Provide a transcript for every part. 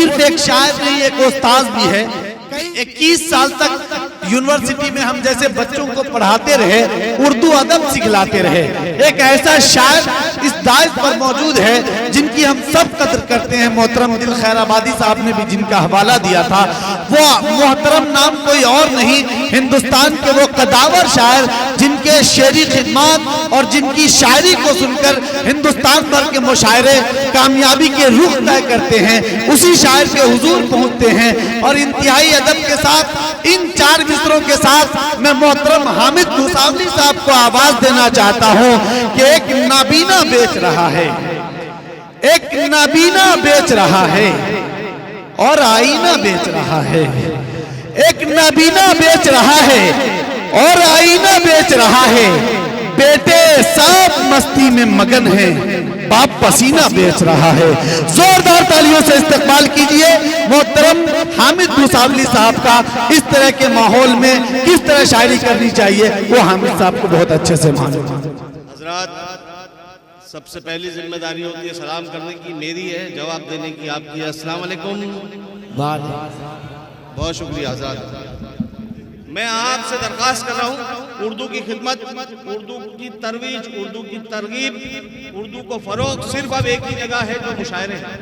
सिर्फ एक शायर नहीं, एक उस्ताद भी है। 21 साल तक यूनिवर्सिटी में हम जैसे बच्चों को पढ़ाते रहे, उर्दू अदब सिखलाते रहे। एक ऐसा शायर इस दायरे पर मौजूद है जिनकी हम सब कदर करते हैं। मोहतरम दिल खैराबादी साहब ने भी जिनका हवाला दिया था, वो मोहतरम नाम कोई और नहीं, हिंदुस्तान के वो कदावर शायर जिनके शेरी खिदमत और जिनकी शायरी को सुनकर हिंदुस्तान भर के मुशायरे कामयाबी के रुख तय करते हैं, उसी शायर के हुजूर पहुंचते हैं। और इंतहाई अदब के साथ इन 4 मिसरों के साथ मैं मोहतरम हामिद भूसावली साहब को आवाज देना चाहता हूं कि एक नाबीना बेच रहा है, एक नाबीना बेच रहा है और आईना बेच रहा है। एक नाबीना बेच रहा है और आईना बेच रहा है। बेटे सब मस्ती में मगन है, बाप पसीना बेच रहा है। जोरदार तालियों से इस्तकबाल कीजिए मोहतरम हामिद भूसावली साहब का। इस तरह के माहौल में किस तरह शायरी करनी चाहिए वो हामिद साहब को बहुत अच्छे से मालूम है। हजरात, सबसे पहली जिम्मेदारी होती है सलाम करने की, मेरी है, जवाब देने की आपकी है। अस्सलाम वालेकुम। बहुत शुक्रिया हजरात। मैं आपसे दरख्वास्त कर रहा हूँ, उर्दू की खिदमत, उर्दू की तरवीज, उर्दू की तरगीब, उर्दू को फरोग सिर्फ अब एक ही जगह है, जो मुशायरे हैं।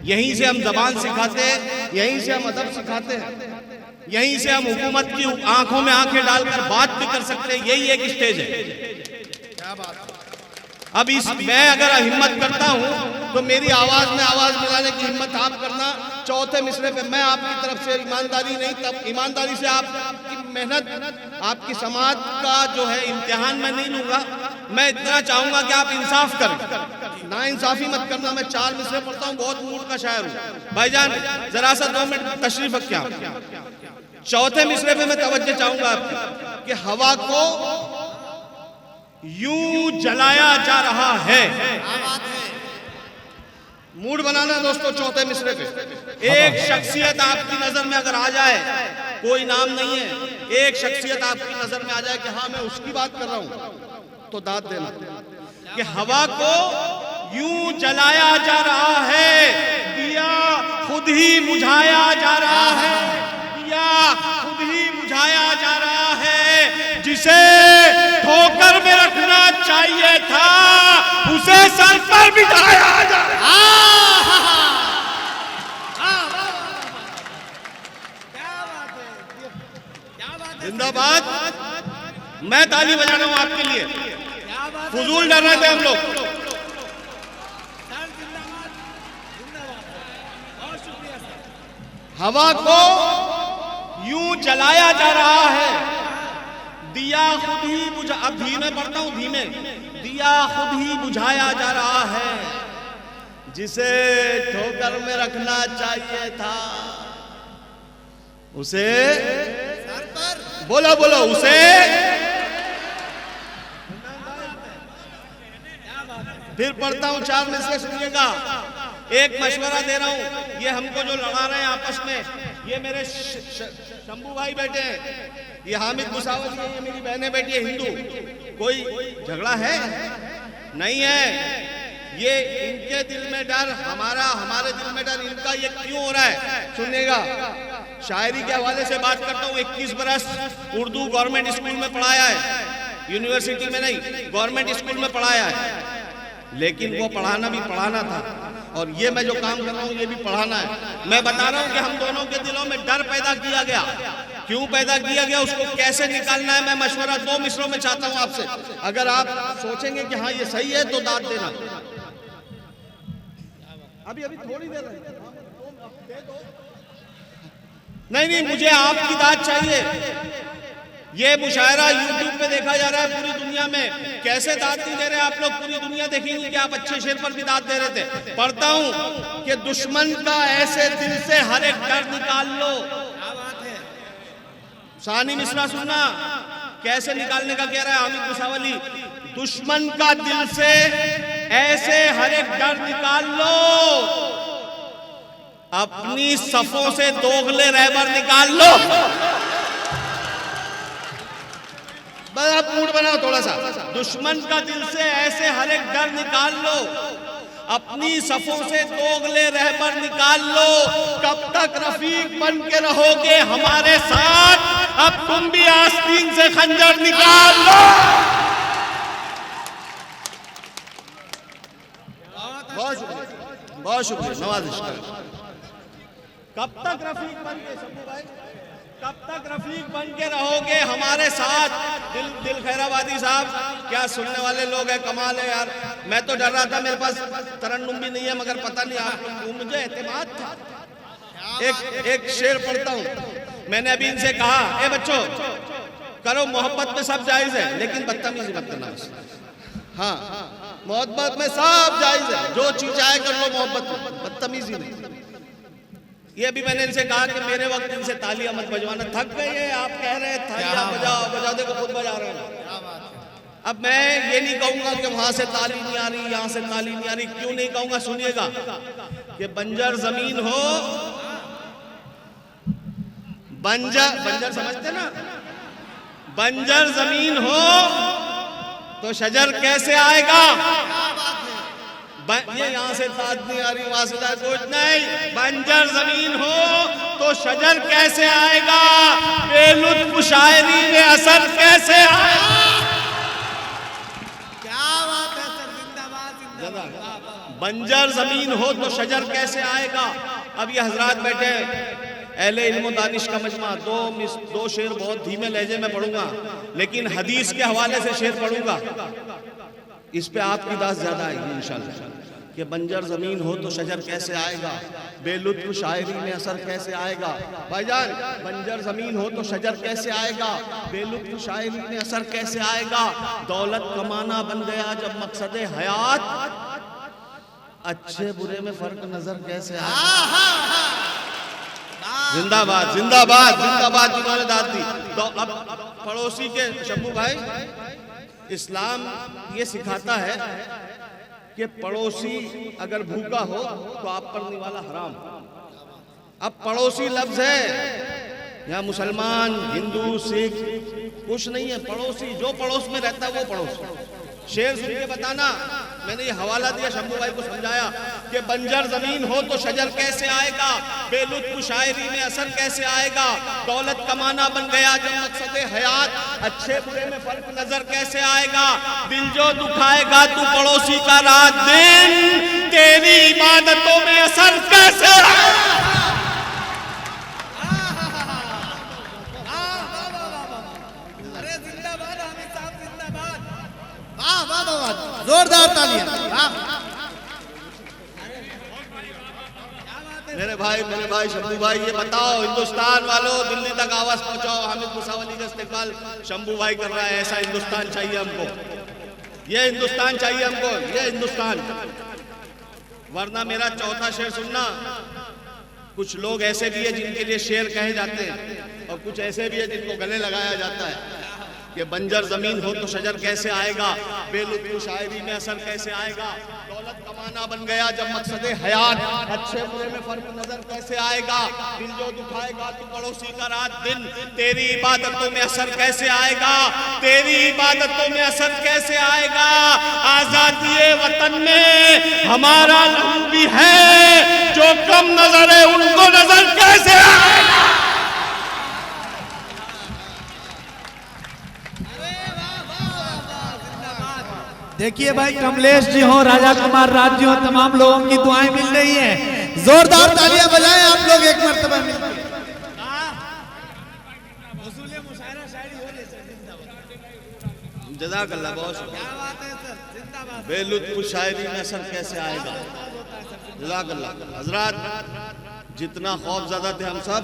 यहीं से हम जबान सिखाते हैं, यहीं से हम अदब सिखाते हैं, यहीं से हम हुकूमत की आंखों में आंखें डालकर बात भी कर सकते हैं। यही एक स्टेज है। क्या बात। अब इस मैं अगर हिम्मत करता हूं तो मेरी आवाज में आवाज मिलाने की हिम्मत आप करना। चौथे मिसरे पे मैं आपकी तरफ से ईमानदारी नहीं, तब ईमानदारी से आपकी मेहनत, आपकी समाज का जो है इम्तिहान मैं नहीं लूंगा। मैं इतना चाहूंगा कि आप इंसाफ करें, ना इंसाफी मत करना। मैं 4 मिसरे पढ़ता हूँ, बहुत मूड का शायर हूँ। भाईजान जरा सा 2 मिनट तशरीफ रखिए आप। चौथे मिसरे पे मैं तवज्जो चाहूंगा आपकी कि हवा को यूं जलाया जा रहा है। मूड बनाना दोस्तों। चौथे मिसरे पे एक शख्सियत आपकी नजर में अगर आ जाए, कोई नाम नहीं है, एक शख्सियत आपकी नजर में आ जाए कि हाँ मैं उसकी बात कर रहा हूं, तो दाद देना कि हवा को यूं जलाया जा रहा है, दिया खुद ही बुझाया जा रहा है, दिया खुद ही बुझाया जा रहा है। जिसे ठोकर में रखना चाहिए था, उसे सर पर बिठाया जा रहा है। जिंदाबाद। मैं ताली बजा रहा हूं आपके लिए। फुजूल डर रहे थे हम लोग। हवा को यूं जलाया जा रहा है, दिया खुद ही बुझा, अब धीमे पढ़ता हूं, धीमे, दिया खुद ही बुझाया जा रहा है। जिसे ठोकर में रखना चाहिए था, उसे सर पर, बोलो बोलो, उसे फिर पढ़ता हूं 4 में से। सुनिएगा, एक मशवरा दे रहा हूं। ये हमको जो लड़ा रहे हैं आपस में, ये मेरे शंभू भाई बैठे हैं, ये हामिद भूसावली है, ये मेरी बहनें बैठी है हिंदू। कोई झगड़ा है नहीं है। ये इनके दिल में डर, हमारे दिल में डर, इनका ये क्यों हो रहा है? सुनिएगा, शायरी के हवाले से बात करता हूँ। 21 बरस उर्दू गवर्नमेंट स्कूल में पढ़ाया है, यूनिवर्सिटी में नहीं, गवर्नमेंट स्कूल में पढ़ाया है। लेकिन वो पढ़ाना भी पढ़ाना था, और ये मैं जो काम कर रहा हूँ ये भी पढ़ाना है। मैं बता रहा हूँ कि हम दोनों के दिलों में डर पैदा किया गया। क्यों पैदा किया गया, उसको कैसे निकालना है, मैं मशवरा 2 मिसरों में चाहता हूँ आपसे। अगर आप सोचेंगे कि हाँ ये सही है तो दाद देना। अभी थोड़ी देर नहीं, मुझे आपकी दाद चाहिए। ये मुशायरा यूट्यूब पे देखा जा रहा है पूरी दुनिया में। कैसे दाद नहीं दे रहे आप लोग? पूरी दुनिया देखेंगे कि आप अच्छे शेर पर भी दाद दे रहे थे। पढ़ता हूं कि दुश्मन का ऐसे दिल से हर एक डर निकाल लो। सानी मिसरा सुनना, कैसे निकालने का कह रहा है हामिद भूसावली। दुश्मन का दिल से ऐसे हर एक डर निकाल लो, अपनी सफों से दोगले रहबर निकाल लो। बस आप मूड बनाओ थोड़ा सा। दुश्मन का दिल से ऐसे हर एक डर निकाल लो, अपनी सफों से दोगले रहबर निकाल लो। कब तक रफीक बन के रहोगे हमारे साथ, अब तुम भी आस्तीन से खंजर निकाल लो। बहुत शुक्रिया, नवाजिश करें। कब तक रफीक बन के, शंभू भाई, कब तक रफीक बन के रहोगे हमारे साथ? दिल खैराबादी साहब, क्या सुनने वाले लोग हैं, कमाल है यार। मैं तो डर रहा था, मेरे पास तरन्नुम भी नहीं है, मगर पता नहीं आप लोग, मुझे एतमाद था। एक शेर पढ़ता हूं। मैंने अभी इनसे कहा, ए बच्चों, करो मोहब्बत में सब जायज है, लेकिन बदतमीजी मत करना बस। हाँ, मोहब्बत में सब जायज है, जो चीज चाहे कर लो मोहब्बत में, बदतमीजी नहीं। ये भी मैंने इनसे कहा कि मेरे वक्त इनसे तालियां मत बजवाना, थक गए हैं आप, कह रहे हैं तालियां बजाओ बजाओ, देखो खुद बजा रहे हैं। अब मैं ये नहीं कहूंगा कि वहां से ताली नहीं आ रही, यहां से ताली नहीं आ रही। क्यों नहीं कहूंगा, सुनिएगा। कि बंजर जमीन हो, बंजर समझते ना, बंजर जमीन हो तो शजर कैसे आएगा? ये यहाँ से ताज नहीं आ रही, वहां से कुछ नहीं। बंजर जमीन हो तो शजर कैसे आएगा? बेलुत्फ शायरी में असर कैसे आएगा? क्या बात है सर, जिंदाबाद जिंदाबाद। बंजर जमीन हो तो शजर कैसे आएगा? अब ये हजरात बैठे, अहले इल्म दानिश का मजमा, दो शेर बहुत धीमे लहजे में पढ़ूंगा, लेकिन हदीस के हवाले से शेर पढ़ूंगा। इस पे आपकी दास ज्यादा आएगी इंशाल्लाह। कि बंजर जमीन हो तो शजर कैसे आएगा? बेलुत्फ शायरी में असर कैसे आएगा? भाईजान, बंजर जमीन हो तो शजर कैसे आएगा? बेलुत्फ शायरी में असर कैसे आएगा? दौलत कमाना बन गया जब मकसद हयात, अच्छे बुरे में फर्क नजर कैसे आएगा? जिंदाबाद जिंदाबाद जिंदाबाद, जिन्होंने दाद दी। तो अब पड़ोसी के, शंभू भाई, इस्लाम ये सिखाता है कि पड़ोसी अगर भूखा हो तो आप पर निवाला हराम। अब पड़ोसी लफ्ज है, यहाँ मुसलमान, हिंदू, सिख कुछ नहीं है, पड़ोसी जो पड़ोस में रहता है वो पड़ोसी। शेर सुन के बताना, मैंने ये हवाला दिया, शंभू भाई को समझाया कि बंजर जमीन हो तो शजर कैसे आएगा? बेलुत्फ शायरी में असर कैसे आएगा? दौलत कमाना बन गया जब मकसद हयात, अच्छे बुरे में फर्क नजर कैसे आएगा? दिल जो दुखाएगा तू पड़ोसी का रात दिन, तेरी इबादतों में असर कैसे आएगा? जोरदार तालियां। मेरे भाई शंभू भाई, ये बताओ हिंदुस्तान वालों, दिल्ली तक आवाज पहुंचाओ। हामिद मुसावली का इस्तेमाल शंभू भाई कर रहा है। ऐसा हिंदुस्तान चाहिए हमको, ये हिंदुस्तान चाहिए हमको, ये हिंदुस्तान। वरना मेरा चौथा शेर सुनना। कुछ लोग ऐसे भी है जिनके लिए शेर कहे जाते हैं, और कुछ ऐसे भी है जिनको गले लगाया जाता है कि बंजर जमीन हो तो शजर कैसे आएगा? बेलुत्फ शायरी में असर कैसे आएगा? दौलत कमाना बन गया जब मकसद हयात, अच्छे बुरे में फर्क नजर कैसे आएगा? दिल जो दुखाएगा तू पड़ोसी का रात दिन, तेरी इबादतों में असर कैसे आएगा? तेरी इबादतों में असर कैसे आएगा? आजादी वतन में हमारा लहू भी है, जो कम नजर है उनको नजर कैसे आएगा? देखिए भाई, कमलेश जी हो, राजा कुमार राज जी हो, तमाम लोगों की दुआएं मिल रही हैं। जोरदार तालियां बजाएं आप लोग एक मर्तबा मिलकर। जज़ाकल्लाह, बहुत शुक्रिया। बेलुत्फ शायरी में असर कैसे आएगा? जज़ाकल्लाह। हजरात, जितना खौफज़दा थे हम सब,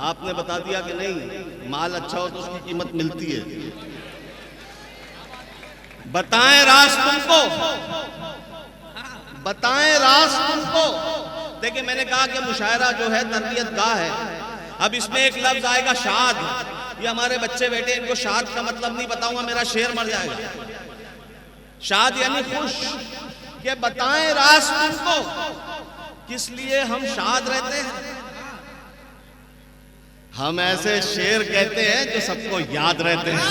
आपने बता दिया कि नहीं, माल अच्छा हो तो उसकी कीमत मिलती है। बताएं राज तुमको, बताएं राज तुमको। देखिए, मैंने कहा कि मुशायरा जो है तरबियत गाह है। अब इसमें एक लफ्ज आएगा शाद। ये हमारे बच्चे बैठे, इनको शाद का मतलब नहीं बताऊंगा, मेरा शेर मर जाएगा। शाद यानी खुश। कि बताएं राज तुमको, किस लिए हम शाद रहते हैं? हम ऐसे शेर कहते हैं जो सबको याद रहते हैं।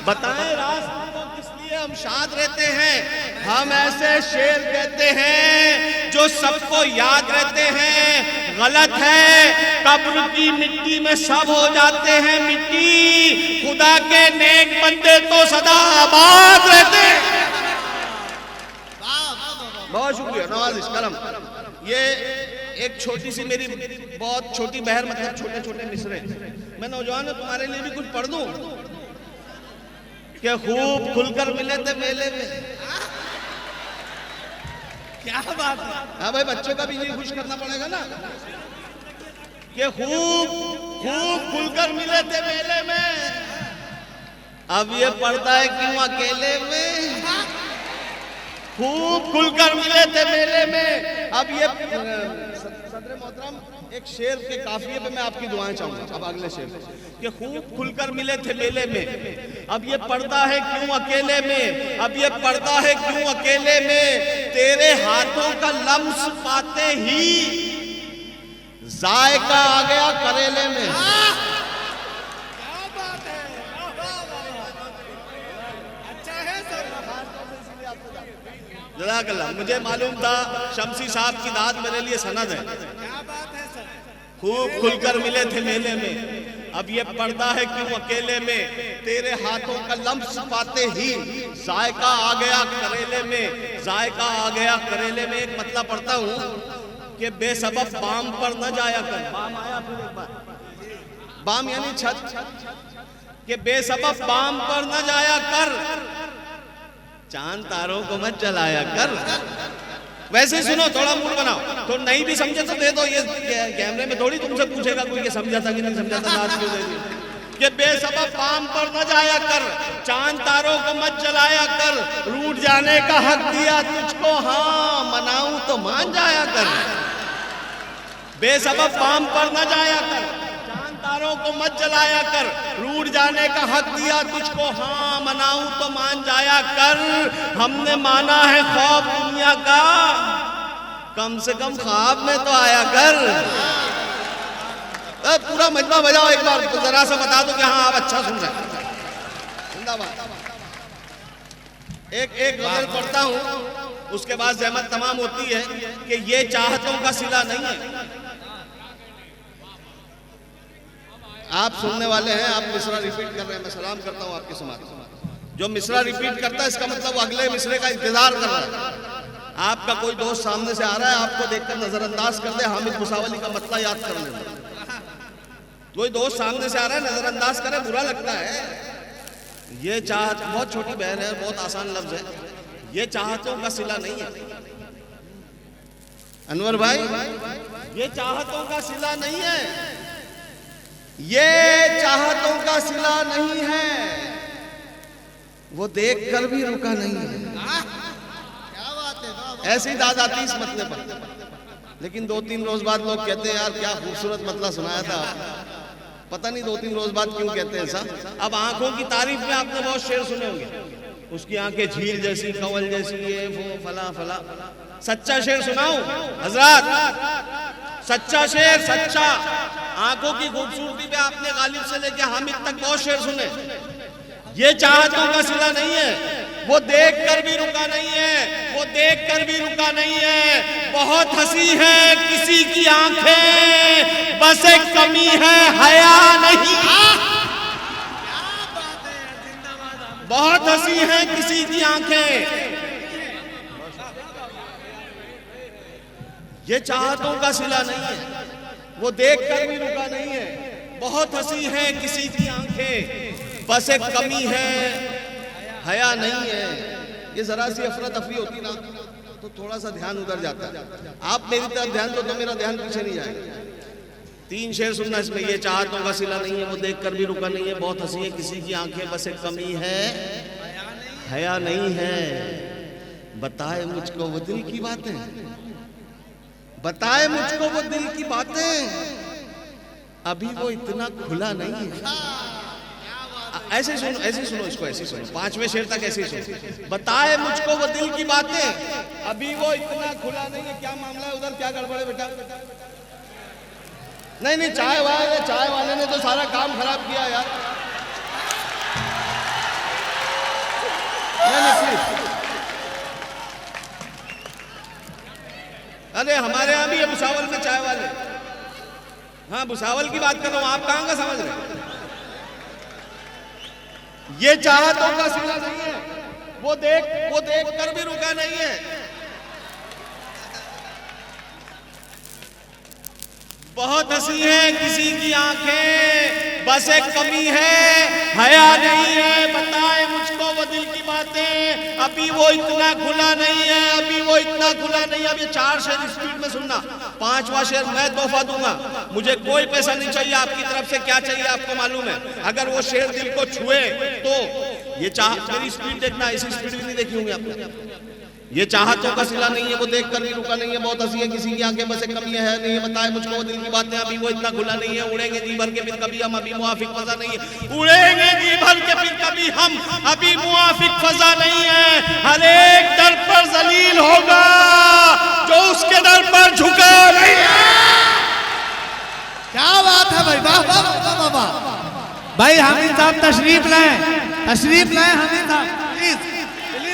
बताएं राज तुमको, किस लिए हम शाद रहते हैं। हम ऐसे शेर कहते हैं जो सबको याद रहते हैं। गलत है, कब्र की मिट्टी में सब हो जाते हैं मिट्टी, खुदा के नेक बंदे तो सदा आबाद रहते हैं। बहुत शुक्रिया, नवाजिश करम। ये एक छोटी सी मेरी बहुत छोटी बहर, मतलब छोटे छोटे मिसरे। मैं नौजवान तुम्हारे लिए भी कुछ पढ़ दूं कि खूब खुलकर मिले थे मेले में। क्या बात है। हाँ भाई, बच्चों का भी ये खुश करना पड़ेगा ना कि खूब खूब खुलकर मिले थे मेले में। अब ये पढ़ता है क्यों अकेले में। खूब खुलकर मिले थे मेले में। अब ये सदर मोहतरम, एक शेर के काफिये पे मैं आपकी दुआएं चाहूंगा। अब अगले शेर कि खूब खुलकर मिले थे मेले में, अब ये पढ़ता है क्यों अकेले में। अब ये पढ़ता है क्यों अकेले में। तेरे हाथों का लम्स पाते ही जायका आ गया करेले में। क्या बात है। अच्छा है सर। जज़ाकल्लाह। मुझे मालूम था शमसी साहब की दाद मेरे लिए सनद है। क्या बात है सर। खूब खुलकर मिले थे मेले में, अब ये पढ़ता है क्यों अकेले में। तेरे हाथों का लम्स पाते ही जायका आ गया करेले में। जायका आ गया करेले में। एक मतलब पढ़ता हूँ कि बेसबब बाम पर न जाया कर। बाम आया फिर एक बार, बाम यानी छत, कि बेसबब बाम पर न जाया कर, चांद तारों को मत जलाया कर। वैसे ही सुनो, थोड़ा मूड बनाओ। तो नहीं भी समझे तो दे दो, ये कैमरे में थोड़ी तुमसे पूछेगा कोई कि समझा था कि नहीं समझा था, बात क्यों दे दी। कि बेसबब बाम पर न जाया कर, चांद तारों को मत जलाया कर, रूठ जाने का हक दिया तुझको, हाँ मनाऊं तो मान जाया कर। बेसबब बाम पर न जाया कर, चांद तारों को मत जलाया कर, रूठ जाने का हक दिया तुझको, हाँ मनाऊं तो मान जाया कर। हमने माना है ख्वाब दुनिया का, कम से कम ख्वाब में तो आया कर। पूरा मजमा बजाओ एक बार, तो जरा सा बता दो कि हाँ आप अच्छा सुन रहे हैं। जिंदाबाद। एक गजल पढ़ता हूँ, उसके बाद जहमत तमाम होती है कि ये चाहतों का सिला नहीं है। आप सुनने वाले हैं, आप मिसरा रिपीट कर रहे हैं, मैं सलाम करता हूँ आपके समाज। जो मिसरा रिपीट करता है इसका मतलब वो अगले मिसरे का इंतजार कर रहा है। आपका कोई दोस्त सामने से आ रहा है, आपको देखकर नजरअंदाज कर दे, हामिद मुसावली का मतला याद कर लेना। कोई दोस्त सामने से आ रहा है, नजरअंदाज करे, बुरा लगता है। ये चाहत बहुत छोटी बहन है, बहुत आसान लफ्ज है। ये चाहतों का सिला नहीं है अनवर भाई, ये चाहतों का सिला नहीं है। ये चाहतों का सिला नहीं है, वो देख कर भी रुका नहीं है। क्या बात है। ऐसी दाद आती इस मतले पर। लेकिन 2-3 रोज बाद लोग कहते हैं यार क्या खूबसूरत मतला सुनाया था। पता नहीं 2-3 रोज बाद क्यों कहते हैं ऐसा। अब आंखों की तारीफ में आपने बहुत शेर सुने होंगे, उसकी आंखें झील जैसी, कंवल जैसी, ये वो फला फला। सच्चा शेर सुनाऊं हजरात, सच्चा शेर, सच्चा। आंखों की खूबसूरती पे आपने गालिब से लेके हामिद तक बहुत शेर सुने। ये चाहतों का सिला नहीं है, वो देख कर भी रुका नहीं है, वो देख कर भी रुका नहीं है। बहुत हंसी है किसी की आंखें, बस एक कमी है हया नहीं। बहुत हंसी है किसी की आंखें, ये चाहतों का सिला नहीं है, वो देख कर भी रुका नहीं है। बहुत हंसी है किसी की आंखें, बस एक कमी है हया नहीं है। ये जरा सी अफरा तफरी होती ना तो थोड़ा सा ध्यान उधर जाता है। आप मेरी तरफ ध्यान दो तो मेरा ध्यान पीछे नहीं जाएगा। 3 शेर सुनना इसमें। ये चाहतों का सिला नहीं है, वो देख कर भी रुका नहीं है, बहुत हंसी है किसी की आंखें, बस एक कमी है हया नहीं है। बताए मुझको वो दिल की बातें, बताए मुझको वो दिल की बातें, अभी वो इतना खुला नहीं है। ऐसे सुनो, ऐसे सुनो इसको, ऐसे सुनो 5वें शेर तक ऐसे सुनो। बताए मुझको वो दिल की बातें, अभी वो इतना खुला नहीं है। क्या मामला है उधर, क्या गड़बड़ है बेटा? नहीं चाय वाले ने तो सारा काम खराब किया यार। अरे हमारे यहाँ भी है भुसावल में चाय वाले। हाँ भुसावल की बात कर रहा हूं, आप कहां का समझ रहे हैं? ये चाहतों का सिला नहीं है, वो देख कर भी रुका नहीं है। बहुत हंसी है किसी की आंखें, बस एक कमी है, हया नहीं है, बताए मुझको वो दिल की बातें, अभी वो इतना खुला नहीं है, अभी वो इतना खुला नहीं है। अब ये 4 शेर स्पीड में सुनना, 5वां शेर मैं तोहफा दूंगा, मुझे कोई पैसा नहीं चाहिए, आपकी तरफ से क्या चाहिए आपको मालूम है। अगर वो शेर दिल को छुए तो ये मेरी स्पीड देखना, इसी स्पीड में नहीं देखी होंगे आपको। ये चाहतों का सिला नहीं है, वो देख कर भी रुका नहीं है, बहुत हंसी है किसी की आंखें, बस एक कमी है नहीं है, बताए मुझको वो दिल की बातें, अभी वो इतना खुला नहीं है, उड़ेंगे जी भर के फिर कभी हम, अभी मुआफिक फजा नहीं है, उड़ेंगे जी भर के फिर कभी हम, अभी मुआफिक फजा नहीं है। हर एक दर पर जलील होगा जो उसके दर पर झुका नहीं है। क्या बात है भाई, वाह वाह वाह वाह वाह। भाई हामिद साहब तशरीफ लाएं हामिद साहब, प्लीज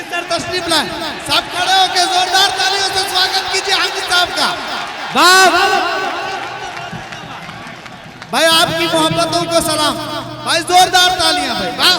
सर तशरीफ लाए, सब खड़े होकर जोरदार तालियों से स्वागत कीजिए हामिद साहब का। वाह भाई आपकी मोहब्बतों को सलाम, भाई जोरदार तालियां भाई, वाह।